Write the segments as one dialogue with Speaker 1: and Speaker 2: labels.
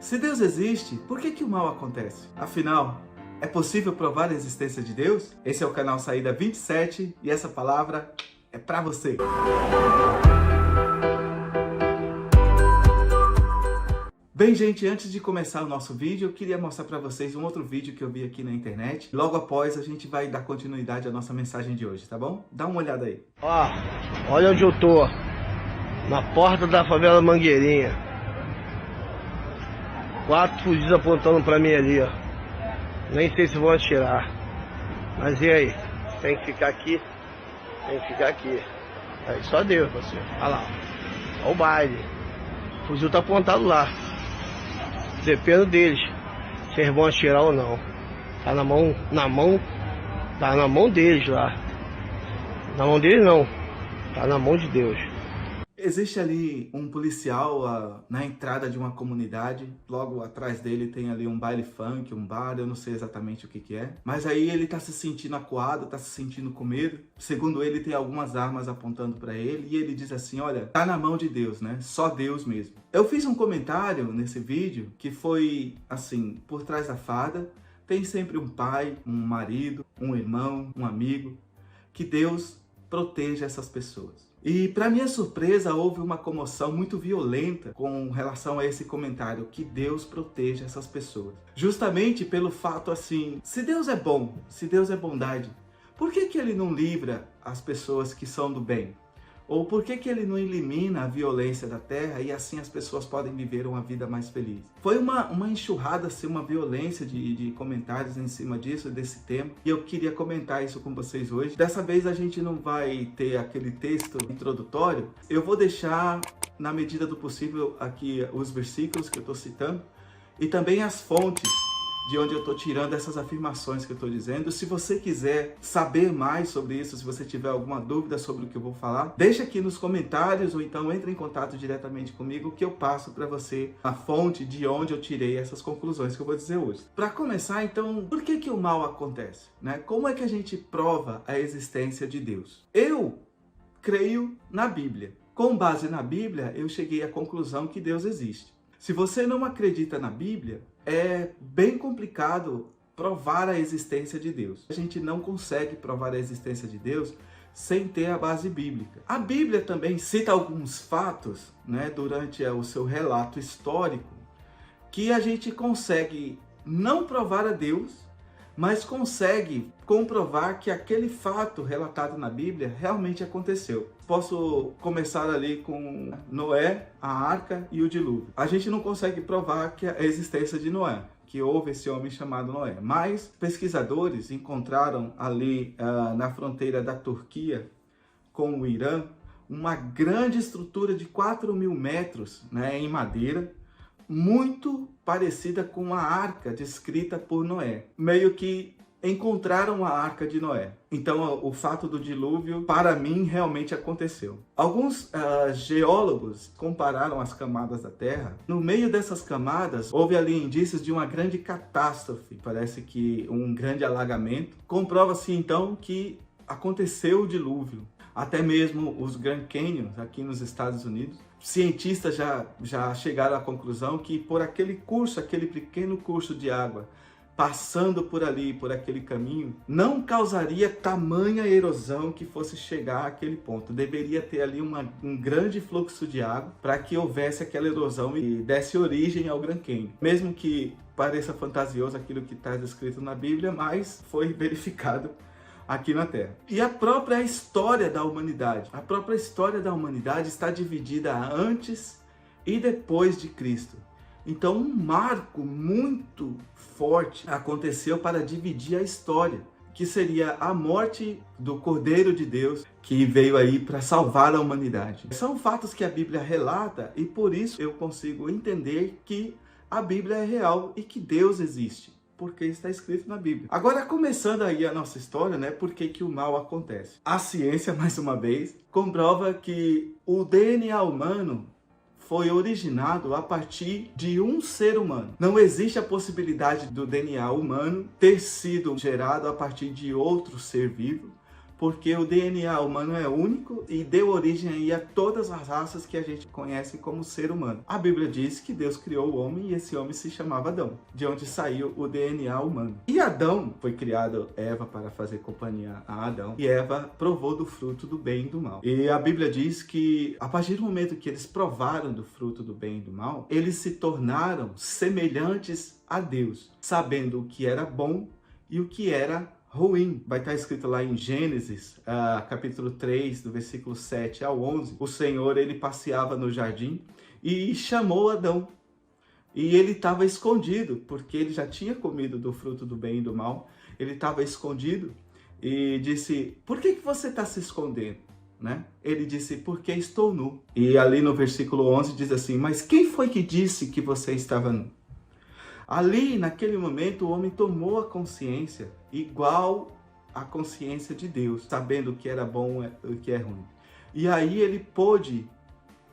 Speaker 1: Se Deus existe, por que o mal acontece? Afinal, é possível provar a existência de Deus? Esse é o canal Saída 27 e essa palavra é para você. Bem, gente, antes de começar o nosso vídeo, eu queria mostrar para vocês um outro vídeo que eu vi aqui na internet. Logo após, a gente vai dar continuidade à nossa mensagem de hoje, tá bom? Dá uma olhada aí.
Speaker 2: Olha onde eu tô. Na porta da favela Mangueirinha. 4 fuzis apontando pra mim ali, ó. Nem sei se vão atirar. Mas e aí? Tem que ficar aqui. Tem que ficar aqui. Aí só Deus, parceiro. Olha lá. Olha o baile. O fuzil tá apontado lá. Depende deles, se eles vão atirar ou não. Tá na mão deles lá. Na mão deles não, tá na mão de Deus.
Speaker 1: Existe ali um policial na entrada de uma comunidade, logo atrás dele tem ali um baile funk, um bar, eu não sei exatamente o que é. Mas aí ele tá se sentindo acuado, tá se sentindo com medo. Segundo ele, tem algumas armas apontando para ele e ele diz assim, olha, tá na mão de Deus, né? Só Deus mesmo. Eu fiz um comentário nesse vídeo que foi assim, por trás da farda, tem sempre um pai, um marido, um irmão, um amigo, que Deus proteja essas pessoas. E para minha surpresa, houve uma comoção muito violenta com relação a esse comentário, que Deus proteja essas pessoas. Justamente pelo fato assim, se Deus é bom, se Deus é bondade, por que Ele não livra as pessoas que são do bem? Ou por que Ele não elimina a violência da terra e assim as pessoas podem viver uma vida mais feliz? Foi uma enxurrada, assim, uma violência de comentários em cima disso, desse tema. E eu queria comentar isso com vocês hoje. Dessa vez a gente não vai ter aquele texto introdutório. Eu vou deixar, na medida do possível, aqui os versículos que eu estou citando. E também as fontes de onde eu estou tirando essas afirmações que eu estou dizendo. Se você quiser saber mais sobre isso, se você tiver alguma dúvida sobre o que eu vou falar, deixa aqui nos comentários ou então entre em contato diretamente comigo que eu passo para você a fonte de onde eu tirei essas conclusões que eu vou dizer hoje. Para começar, então, por que o mal acontece? Né? Como é que a gente prova a existência de Deus? Eu creio na Bíblia. Com base na Bíblia, eu cheguei à conclusão que Deus existe. Se você não acredita na Bíblia, é bem complicado provar a existência de Deus. A gente não consegue provar a existência de Deus sem ter a base bíblica. A Bíblia também cita alguns fatos, né, durante o seu relato histórico, que a gente consegue não provar a Deus, mas consegue comprovar que aquele fato relatado na Bíblia realmente aconteceu. Posso começar ali com Noé, a arca e o dilúvio. A gente não consegue provar que a existência de Noé, que houve esse homem chamado Noé. Mas pesquisadores encontraram ali na fronteira da Turquia com o Irã uma grande estrutura de 4.000 metros, né, em madeira, muito parecida com a arca descrita por Noé. Meio que encontraram a arca de Noé. Então o fato do dilúvio, para mim, realmente aconteceu. Alguns geólogos compararam as camadas da Terra. No meio dessas camadas, houve ali indícios de uma grande catástrofe. Parece que um grande alagamento. Comprova-se então que aconteceu o dilúvio. Até mesmo os Grand Canyons, aqui nos Estados Unidos, cientistas já chegaram à conclusão que por aquele pequeno curso de água, passando por ali, por aquele caminho, não causaria tamanha erosão que fosse chegar àquele ponto. Deveria ter ali um grande fluxo de água para que houvesse aquela erosão e desse origem ao Grand Canyon. Mesmo que pareça fantasioso aquilo que está escrito na Bíblia, mas foi verificado aqui na Terra. E a própria história da humanidade. A própria história da humanidade está dividida antes e depois de Cristo. Então um marco muito forte aconteceu para dividir a história, que seria a morte do Cordeiro de Deus, que veio aí para salvar a humanidade. São fatos que a Bíblia relata e por isso eu consigo entender que a Bíblia é real e que Deus existe, porque está escrito na Bíblia. Agora, começando aí a nossa história, né? Por que o mal acontece? A ciência, mais uma vez, comprova que o DNA humano foi originado a partir de um ser humano. Não existe a possibilidade do DNA humano ter sido gerado a partir de outro ser vivo, porque o DNA humano é único e deu origem aí a todas as raças que a gente conhece como ser humano. A Bíblia diz que Deus criou o homem e esse homem se chamava Adão, de onde saiu o DNA humano. E Adão, foi criado Eva para fazer companhia a Adão, e Eva provou do fruto do bem e do mal. E a Bíblia diz que a partir do momento que eles provaram do fruto do bem e do mal, eles se tornaram semelhantes a Deus, sabendo o que era bom e o que era ruim. Vai estar escrito lá em Gênesis, capítulo 3, do versículo 7 ao 11. O Senhor, ele passeava no jardim e chamou Adão. E ele estava escondido, porque ele já tinha comido do fruto do bem e do mal. Ele estava escondido e disse, por que você está se escondendo? Né? Ele disse, porque estou nu. E ali no versículo 11 diz assim, mas quem foi que disse que você estava nu? Ali, naquele momento, o homem tomou a consciência igual à consciência de Deus, sabendo o que era bom e o que é ruim. E aí ele pôde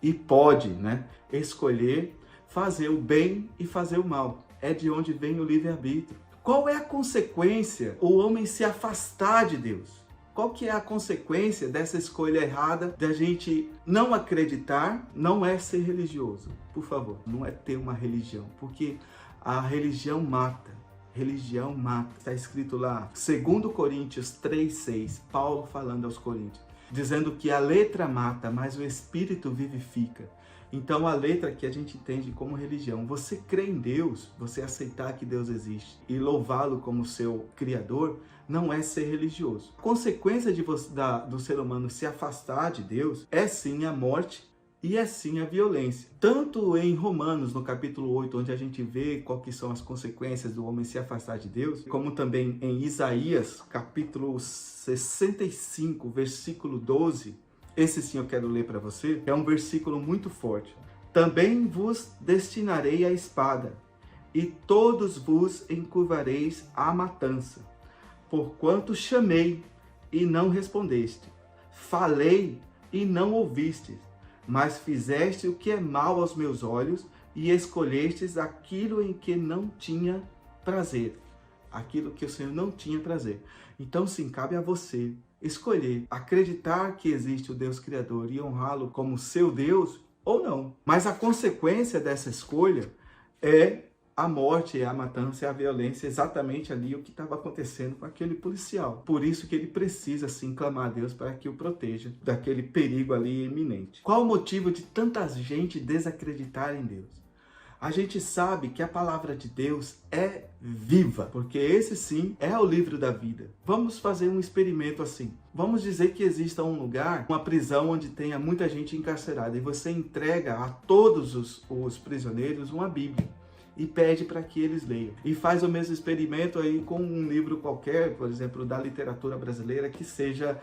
Speaker 1: e pode, né, escolher fazer o bem e fazer o mal. É de onde vem o livre-arbítrio. Qual é a consequência? O homem se afastar de Deus. Qual que é a consequência dessa escolha errada da gente não acreditar? Não é ser religioso, por favor. Não é ter uma religião, porque a religião mata. Religião mata. Está escrito lá, 2 Coríntios 3:6, Paulo falando aos Coríntios, dizendo que a letra mata, mas o Espírito vivifica. Então a letra que a gente entende como religião, você crê em Deus, você aceitar que Deus existe e louvá-lo como seu Criador, não é ser religioso. A consequência do ser humano se afastar de Deus é sim a morte e é sim a violência. Tanto em Romanos, no capítulo 8, onde a gente vê quais que são as consequências do homem se afastar de Deus, como também em Isaías, capítulo 65, versículo 12, esse sim eu quero ler para você, é um versículo muito forte. Também vos destinarei a espada, e todos vos encurvareis à matança, porquanto chamei e não respondeste, falei e não ouvistes, mas fizeste o que é mal aos meus olhos e escolhestes aquilo em que não tinha prazer. Aquilo que o Senhor não tinha prazer. Então, sim, cabe a você escolher acreditar que existe o Deus Criador e honrá-lo como seu Deus ou não. Mas a consequência dessa escolha é a morte, a matança e a violência, exatamente ali o que estava acontecendo com aquele policial. Por isso que ele precisa, sim, clamar a Deus para que o proteja daquele perigo ali iminente. Qual o motivo de tanta gente desacreditar em Deus? A gente sabe que a palavra de Deus é viva, porque esse sim é o livro da vida. Vamos fazer um experimento assim. Vamos dizer que exista um lugar, uma prisão onde tenha muita gente encarcerada e você entrega a todos os prisioneiros uma Bíblia e pede para que eles leiam. E faz o mesmo experimento aí com um livro qualquer, por exemplo, da literatura brasileira, que seja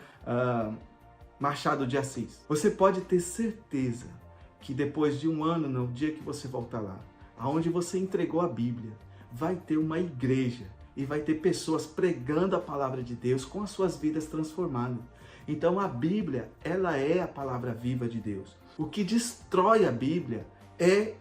Speaker 1: Machado de Assis. Você pode ter certeza que depois de um ano, no dia que você voltar lá, aonde você entregou a Bíblia, vai ter uma igreja e vai ter pessoas pregando a palavra de Deus com as suas vidas transformadas. Então a Bíblia, ela é a palavra viva de Deus. O que destrói a Bíblia é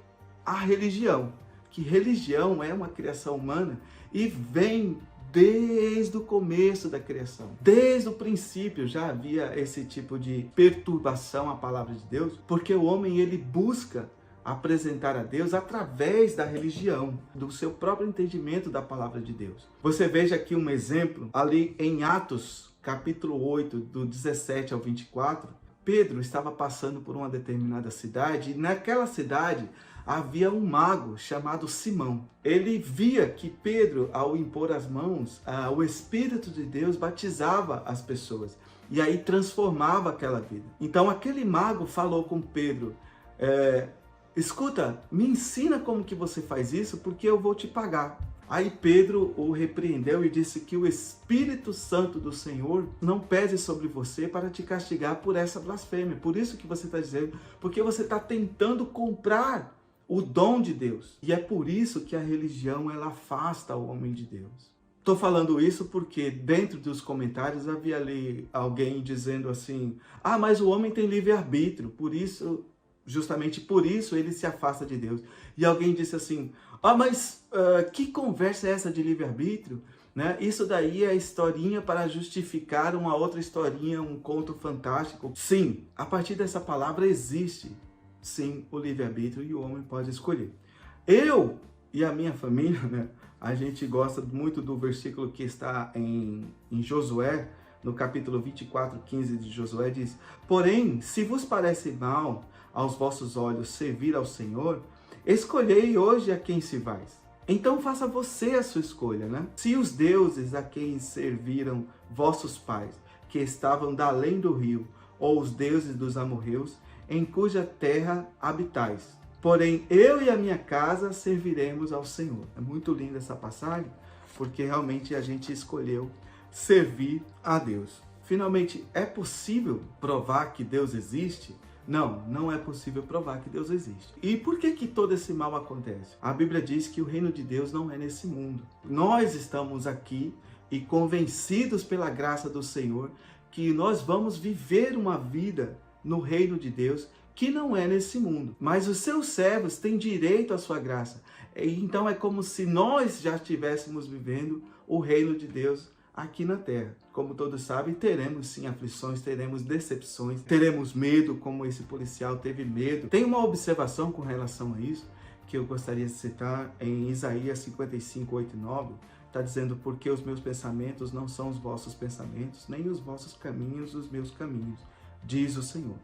Speaker 1: a religião. Que religião é uma criação humana e vem desde o começo da criação. Desde o princípio já havia esse tipo de perturbação à palavra de Deus, porque o homem ele busca apresentar a Deus através da religião, do seu próprio entendimento da palavra de Deus. Você veja aqui um exemplo, ali em Atos, capítulo 8, do 17 ao 24, Pedro estava passando por uma determinada cidade, e naquela cidade havia um mago chamado Simão. Ele via que Pedro, ao impor as mãos, o Espírito de Deus batizava as pessoas, e aí transformava aquela vida. Então aquele mago falou com Pedro, escuta, me ensina como que você faz isso, porque eu vou te pagar. Aí Pedro o repreendeu e disse que o Espírito Santo do Senhor não pese sobre você para te castigar por essa blasfêmia. Por isso que você está dizendo, porque você está tentando comprar o dom de Deus. E é por isso que a religião ela afasta o homem de Deus. Estou falando isso porque dentro dos comentários havia ali alguém dizendo assim, mas o homem tem livre-arbítrio, por isso Justamente por isso ele se afasta de Deus. E alguém disse assim, mas que conversa é essa de livre-arbítrio? Né? Isso daí é historinha para justificar uma outra historinha, um conto fantástico. Sim, a partir dessa palavra existe, sim, o livre-arbítrio e o homem pode escolher. Eu e a minha família, né, a gente gosta muito do versículo que está em Josué, no capítulo 24, 15 de Josué, diz: porém, se vos parece mal aos vossos olhos servir ao Senhor, escolhei hoje a quem se vais. Então faça você a sua escolha, né? Se os deuses a quem serviram vossos pais, que estavam da além do rio, ou os deuses dos amorreus, em cuja terra habitais. Porém, eu e a minha casa serviremos ao Senhor. É muito linda essa passagem, porque realmente a gente escolheu servir a Deus. Finalmente, é possível provar que Deus existe? Não, não é possível provar que Deus existe. E por que todo esse mal acontece? A Bíblia diz que o reino de Deus não é nesse mundo. Nós estamos aqui e convencidos pela graça do Senhor que nós vamos viver uma vida no reino de Deus que não é nesse mundo. Mas os seus servos têm direito à sua graça. Então é como se nós já estivéssemos vivendo o reino de Deus aqui na terra. Como todos sabem, teremos sim aflições, teremos decepções, teremos medo, como esse policial teve medo. Tem uma observação com relação a isso, que eu gostaria de citar em Isaías 55, 8 e 9. Está dizendo, porque os meus pensamentos não são os vossos pensamentos, nem os vossos caminhos os meus caminhos, diz o Senhor.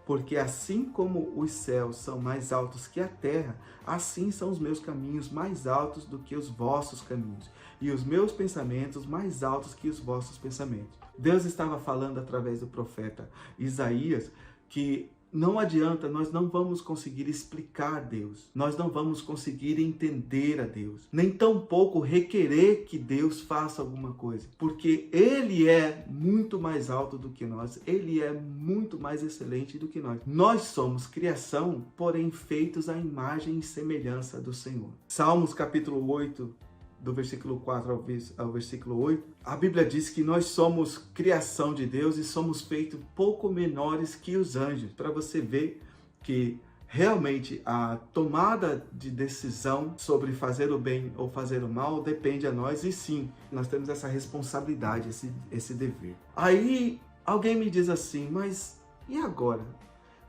Speaker 1: Porque assim como os céus são mais altos que a terra, assim são os meus caminhos mais altos do que os vossos caminhos, e os meus pensamentos mais altos que os vossos pensamentos. Deus estava falando através do profeta Isaías que não adianta, nós não vamos conseguir explicar Deus, nós não vamos conseguir entender a Deus, nem tampouco requerer que Deus faça alguma coisa, porque Ele é muito mais alto do que nós, Ele é muito mais excelente do que nós. Nós somos criação, porém feitos à imagem e semelhança do Senhor. Salmos capítulo 8, do versículo 4 ao versículo 8, a Bíblia diz que nós somos criação de Deus e somos feitos pouco menores que os anjos. Para você ver que realmente a tomada de decisão sobre fazer o bem ou fazer o mal depende a nós, e sim, nós temos essa responsabilidade, esse dever. Aí alguém me diz assim, mas e agora?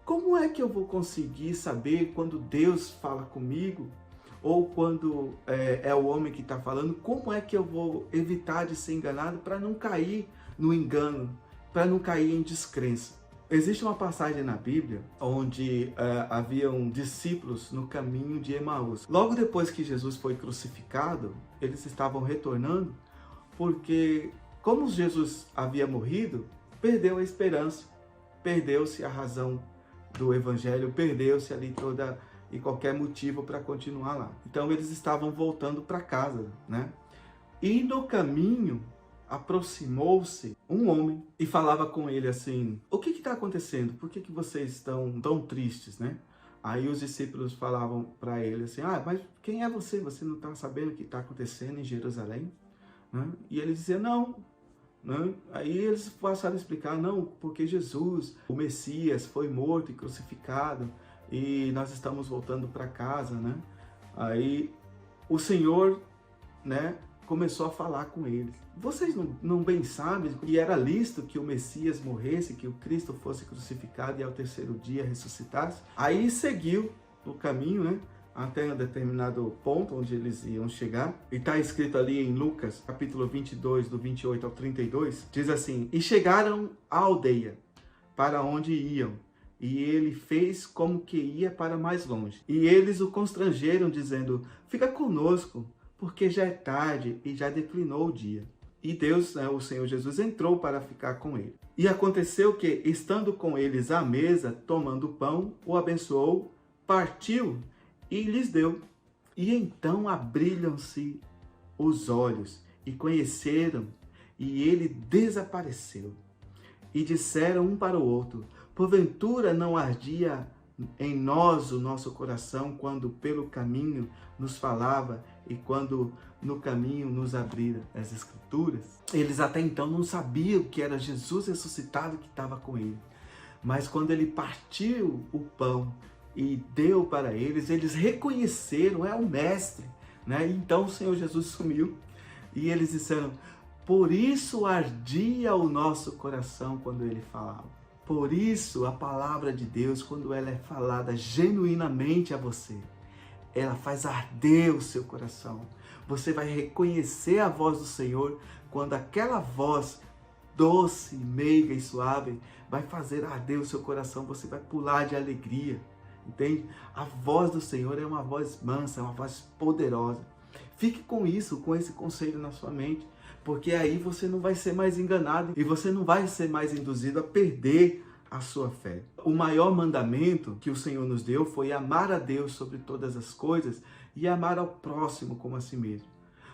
Speaker 1: Como é que eu vou conseguir saber quando Deus fala comigo? Ou quando é o homem que está falando, como é que eu vou evitar de ser enganado para não cair no engano, para não cair em descrença? Existe uma passagem na Bíblia onde haviam discípulos no caminho de Emaús. Logo depois que Jesus foi crucificado, eles estavam retornando, porque como Jesus havia morrido, perdeu a esperança, perdeu-se a razão do evangelho, perdeu-se ali toda e qualquer motivo para continuar lá. Então eles estavam voltando para casa, né? E no caminho aproximou-se um homem e falava com ele assim: o que está acontecendo? Por que vocês estão tão tristes, né? Aí os discípulos falavam para ele assim: mas quem é você? Você não está sabendo o que está acontecendo em Jerusalém? Né? E ele dizia: não. Né? Aí eles passaram a explicar: não, porque Jesus, o Messias, foi morto e crucificado, e nós estamos voltando para casa, né? Aí o Senhor, né, começou a falar com eles. Vocês não bem sabem que era lícito que o Messias morresse, que o Cristo fosse crucificado e ao terceiro dia ressuscitasse? Aí seguiu o caminho, né, até um determinado ponto onde eles iam chegar. E está escrito ali em Lucas, capítulo 22, do 28 ao 32, diz assim: e chegaram à aldeia para onde iam, e ele fez como que ia para mais longe. E eles o constrangeram, dizendo: fica conosco, porque já é tarde e já declinou o dia. E Deus, o Senhor Jesus, entrou para ficar com ele. E aconteceu que, estando com eles à mesa, tomando o pão, o abençoou, partiu e lhes deu. E então abriram-se os olhos e conheceram, e ele desapareceu. E disseram um para o outro: porventura não ardia em nós o nosso coração quando pelo caminho nos falava e quando no caminho nos abrira as Escrituras? Eles até então não sabiam que era Jesus ressuscitado que estava com ele. Mas quando ele partiu o pão e deu para eles, eles reconheceram, é o mestre, né? Então o Senhor Jesus sumiu e eles disseram, por isso ardia o nosso coração quando ele falava. Por isso a palavra de Deus, quando ela é falada genuinamente a você, ela faz arder o seu coração. Você vai reconhecer a voz do Senhor quando aquela voz doce, meiga e suave vai fazer arder o seu coração. Você vai pular de alegria, entende? A voz do Senhor é uma voz mansa, é uma voz poderosa. Fique com isso, com esse conselho na sua mente, porque aí você não vai ser mais enganado e você não vai ser mais induzido a perder a sua fé. O maior mandamento que o Senhor nos deu foi amar a Deus sobre todas as coisas e amar ao próximo como a si mesmo.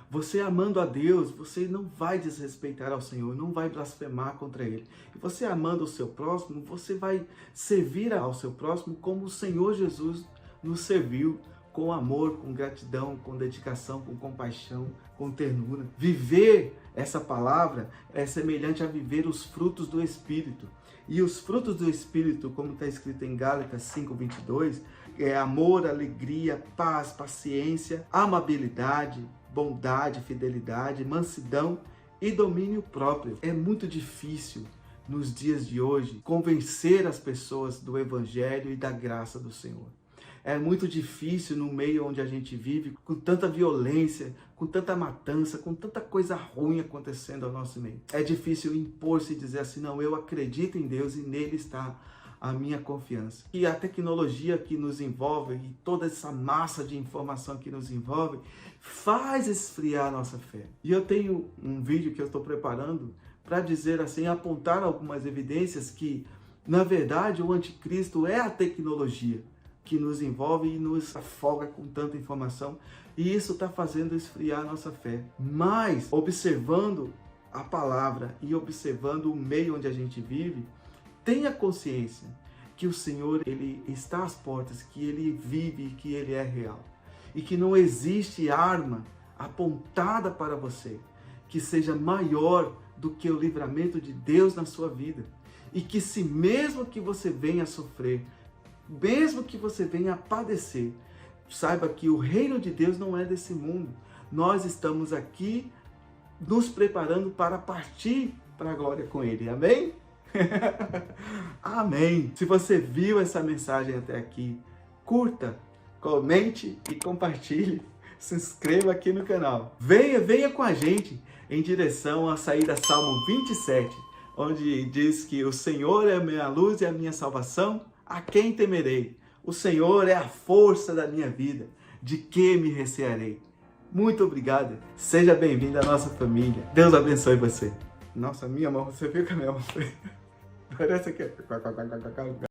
Speaker 1: Você amando a Deus, você não vai desrespeitar ao Senhor, não vai blasfemar contra Ele. E você amando o seu próximo, você vai servir ao seu próximo como o Senhor Jesus nos serviu, com amor, com gratidão, com dedicação, com compaixão, com ternura. Viver essa palavra é semelhante a viver os frutos do Espírito. E os frutos do Espírito, como está escrito em Gálatas 5:22, é amor, alegria, paz, paciência, amabilidade, bondade, fidelidade, mansidão e domínio próprio. É muito difícil nos dias de hoje convencer as pessoas do Evangelho e da graça do Senhor. É muito difícil no meio onde a gente vive, com tanta violência, com tanta matança, com tanta coisa ruim acontecendo ao nosso meio. É difícil impor-se e dizer assim, não, eu acredito em Deus e nele está a minha confiança. E a tecnologia que nos envolve e toda essa massa de informação que nos envolve faz esfriar a nossa fé. E eu tenho um vídeo que eu estou preparando para dizer assim, apontar algumas evidências que, na verdade, o anticristo é a tecnologia que nos envolve e nos afoga com tanta informação, e isso está fazendo esfriar a nossa fé. Mas, observando a palavra e observando o meio onde a gente vive, tenha consciência que o Senhor, Ele está às portas, que Ele vive, que Ele é real. E que não existe arma apontada para você que seja maior do que o livramento de Deus na sua vida. E que se mesmo que você venha sofrer, mesmo que você venha a padecer, saiba que o reino de Deus não é desse mundo. Nós estamos aqui nos preparando para partir para a glória com Ele. Amém? Amém. Se você viu essa mensagem até aqui, curta, comente e compartilhe. Se inscreva aqui no canal. Venha com a gente em direção à saída Salmo 27, onde diz que o Senhor é a minha luz e a minha salvação. A quem temerei? O Senhor é a força da minha vida. De que me recearei? Muito obrigado. Seja bem-vindo à nossa família. Deus abençoe você. Nossa, minha mão, você viu que a minha mão foi... Parece que...